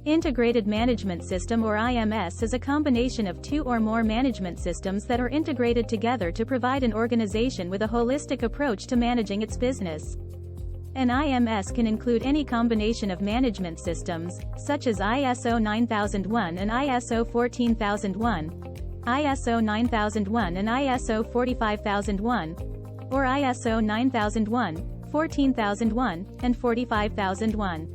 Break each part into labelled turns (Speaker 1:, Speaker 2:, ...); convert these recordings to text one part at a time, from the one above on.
Speaker 1: Integrated Management System or IMS is a combination of two or more management systems that are integrated together to provide an organization with a holistic approach to managing its business. An IMS can include any combination of management systems, such as ISO 9001 and ISO 14001, ISO 9001 and ISO 45001, or ISO 9001, 14001, and 45001.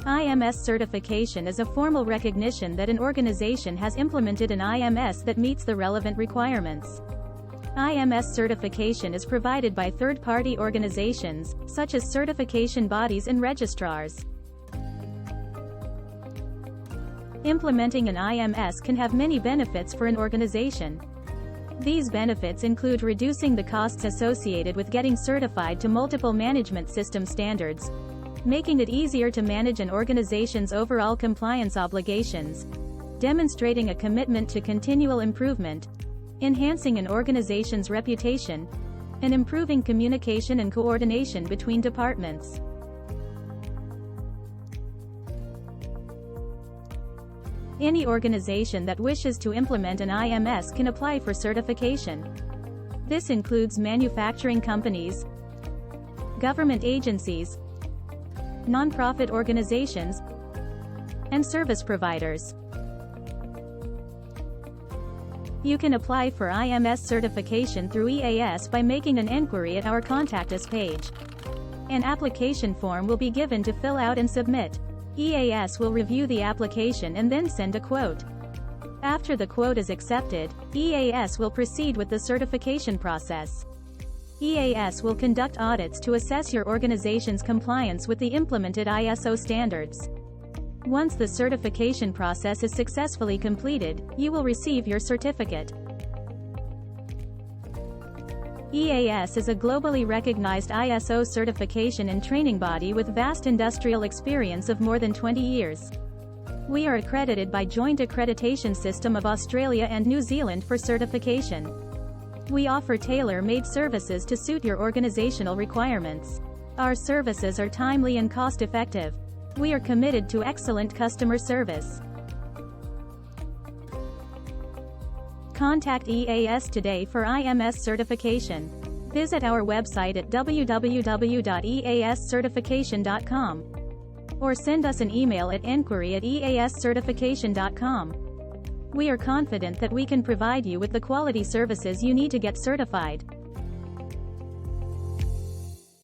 Speaker 1: IMS certification is a formal recognition that an organization has implemented an IMS that meets the relevant requirements. IMS certification is provided by third-party organizations, such as certification bodies and registrars. Implementing an IMS can have many benefits for an organization. These benefits include reducing the costs associated with getting certified to multiple management system standards, making it easier to manage an organization's overall compliance obligations, demonstrating a commitment to continual improvement, enhancing an organization's reputation, and improving communication and coordination between departments. Any organization that wishes to implement an IMS can apply for certification. This includes manufacturing companies, government agencies, nonprofit organizations, and service providers. You can apply for IMS certification through EAS by making an inquiry at our Contact Us page. An application form will be given to fill out and submit. EAS will review the application and then send a quote. After the quote is accepted, EAS will proceed with the certification process. EAS will conduct audits to assess your organization's compliance with the implemented ISO standards. Once the certification process is successfully completed, you will receive your certificate. EAS is a globally recognized ISO certification and training body with vast industrial experience of more than 20 years. We are accredited by Joint Accreditation System of Australia and New Zealand for certification. We offer tailor-made services to suit your organizational requirements. Our services are timely and cost-effective. We are committed to excellent customer service. Contact EAS today for IMS certification. Visit our website at www.eascertification.com or send us an email at inquiry@eascertification.com. We are confident that we can provide you with the quality services you need to get certified.